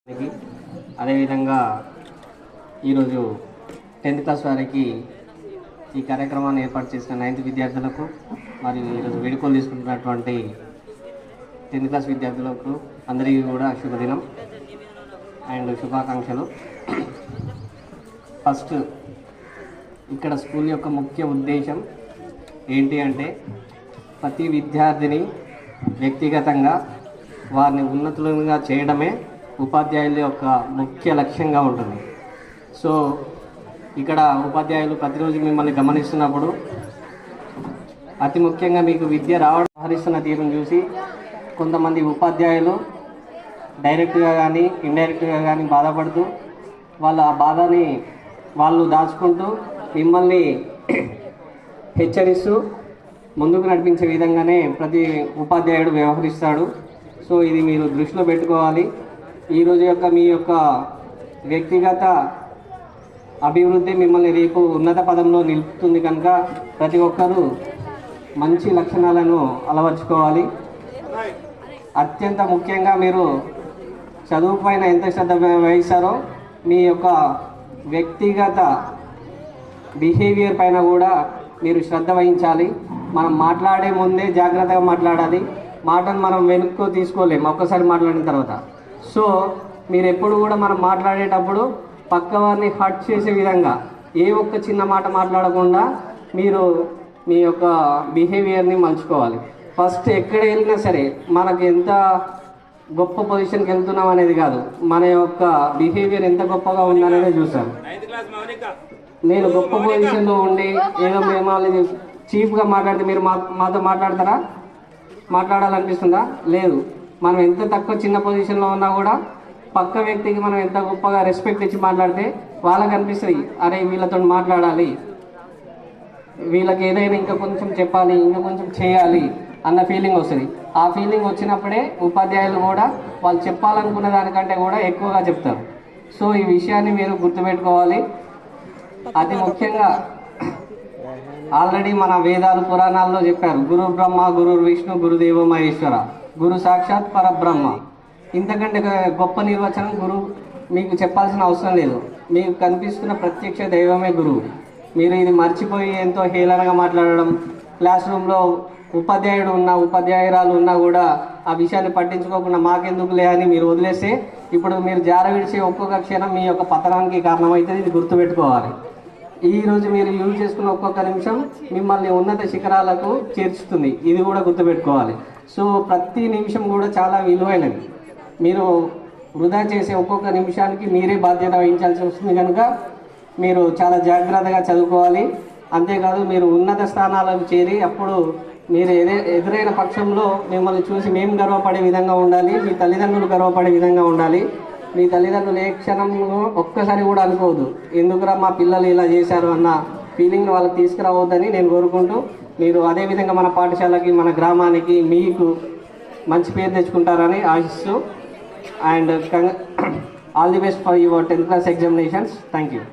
అదేవిధంగా ఈరోజు 10th class వారికి ఈ కార్యక్రమాన్ని ఏర్పాటు చేసిన 9th విద్యార్థులకు మరియు ఈరోజు వేడుకలు తీసుకుంటున్నటువంటి 10th క్లాస్ విద్యార్థులకు అందరికీ కూడా శుభదినం అండ్ శుభాకాంక్షలు. ఫస్ట్ ఇక్కడ స్కూల్ యొక్క ముఖ్య ఉద్దేశం ఏంటి అంటే ప్రతి విద్యార్థిని వ్యక్తిగతంగా వారిని ఉన్నతులుగా చేయడమే ఉపాధ్యాయుల యొక్క ముఖ్య లక్ష్యంగా ఉంటుంది. సో ఇక్కడ ఉపాధ్యాయులు ప్రతిరోజు మిమ్మల్ని గమనిస్తున్నప్పుడు అతి ముఖ్యంగా మీకు విద్య రావడం హరిస్తున్న తీరును చూసి కొంతమంది ఉపాధ్యాయులు డైరెక్ట్గా కానీ ఇండైరెక్ట్గా కానీ బాధపడుతూ వాళ్ళ ఆ బాధని వాళ్ళు దాచుకుంటూ మిమ్మల్ని హెచ్చరిస్తూ ముందుకు నడిపించే విధంగానే ప్రతి ఉపాధ్యాయుడు వ్యవహరిస్తాడు. సో ఇది మీరు దృష్టిలో పెట్టుకోవాలి. ఈరోజు యొక్క మీ యొక్క వ్యక్తిగత అభివృద్ధి మిమ్మల్ని రేపు ఉన్నత పదంలో నిలుపుతుంది కనుక ప్రతి ఒక్కరూ మంచి లక్షణాలను అలవర్చుకోవాలి. అత్యంత ముఖ్యంగా మీరు చదువు పైన ఎంత శ్రద్ధ వహిస్తారో మీ యొక్క వ్యక్తిగత బిహేవియర్ పైన కూడా మీరు శ్రద్ధ వహించాలి. మనం మాట్లాడే ముందే జాగ్రత్తగా మాట్లాడాలి. మాటను మనం వెనుక్కు తీసుకోలేము ఒక్కసారి మాట్లాడిన తర్వాత. సో మీరు ఎప్పుడు కూడా మనం మాట్లాడేటప్పుడు పక్క వారిని హర్ట్ చేసే విధంగా ఏ ఒక్క చిన్న మాట మాట్లాడకుండా మీరు మీ యొక్క బిహేవియర్ని మలుచుకోవాలి. ఫస్ట్ ఎక్కడ వెళ్ళినా సరే మనకు ఎంత గొప్ప పొజిషన్కి వెళ్తున్నాం అనేది కాదు, మన యొక్క బిహేవియర్ ఎంత గొప్పగా ఉందనేది చూసాను. నేను గొప్ప పొజిషన్లో ఉండి ఏదో మేము చీప్గా మాట్లాడితే మీరు మాతో మాట్లాడతారా? మాట్లాడాలనిపిస్తుందా? లేదు. మనం ఎంత తక్కువ చిన్న పొజిషన్లో ఉన్నా కూడా పక్క వ్యక్తికి మనం ఎంత గొప్పగా రెస్పెక్ట్ ఇచ్చి మాట్లాడితే వాళ్ళకి అనిపిస్తుంది, అరే వీళ్ళతో మాట్లాడాలి, వీళ్ళకి ఏదైనా ఇంకా కొంచెం చెప్పాలి, ఇంకా కొంచెం చేయాలి అన్న ఫీలింగ్ వస్తుంది. ఆ ఫీలింగ్ వచ్చినప్పుడే ఉపాధ్యాయులు కూడా వాళ్ళు చెప్పాలనుకున్న దానికంటే కూడా ఎక్కువగా చెప్తారు. సో ఈ విషయాన్ని మీరు గుర్తుపెట్టుకోవాలి. అతి ముఖ్యంగా ఆల్రెడీ మన వేదాలు పురాణాల్లో చెప్పారు, గురు బ్రహ్మ గురు విష్ణు గురుదేవ మహేశ్వర, గురు సాక్షాత్ పరబ్రహ్మ. ఇంతకంటే గొప్ప నిర్వచనం గురువు మీకు చెప్పాల్సిన అవసరం లేదు. మీకు కనిపిస్తున్న ప్రత్యక్ష దైవమే గురువు. మీరు ఇది మర్చిపోయి ఎంతో హేళనగా మాట్లాడడం, క్లాస్ రూమ్లో ఉపాధ్యాయుడు ఉన్నా ఉపాధ్యాయురాలు ఉన్నా కూడా ఆ విషయాన్ని పట్టించుకోకుండా మాకెందుకులే అని మీరు వదిలేస్తే ఇప్పుడు మీరు జార విడిచే ఒక్కొక్క క్షణం మీ యొక్క పతనానికి కారణమవుతుంది. ఇది గుర్తుపెట్టుకోవాలి. ఈరోజు మీరు యూజ్ చేసుకున్న ఒక్కొక్క నిమిషం మిమ్మల్ని ఉన్నత శిఖరాలకు చేర్చుతుంది. ఇది కూడా గుర్తుపెట్టుకోవాలి. సో ప్రతి నిమిషం కూడా చాలా విలువైనది. మీరు వృధా చేసే ఒక్కొక్క నిమిషానికి మీరే బాధ్యత వహించాల్సి వస్తుంది కనుక మీరు చాలా జాగ్రత్తగా చదువుకోవాలి. అంతేకాదు మీరు ఉన్నత స్థానాలకు చేరి అప్పుడు మీరు ఎదురైన పక్షంలో మిమ్మల్ని చూసి మేము గర్వపడే విధంగా ఉండాలి, మీ తల్లిదండ్రులు గర్వపడే విధంగా ఉండాలి. మీ తల్లిదండ్రులు ఏ క్షణంలో ఒక్కసారి కూడా అనుకోవద్దు, ఎందుకురా మా పిల్లలు ఇలా చేశారు అన్న ఫీలింగ్ వాళ్ళకి తీసుకురావద్దని నేను కోరుకుంటూ, మీరు అదేవిధంగా మన పాఠశాలకి మన గ్రామానికి మీకు మంచి పేరు తెచ్చుకుంటారని ఆశిస్తూ and all the best for your 10th class examinations. Thank you.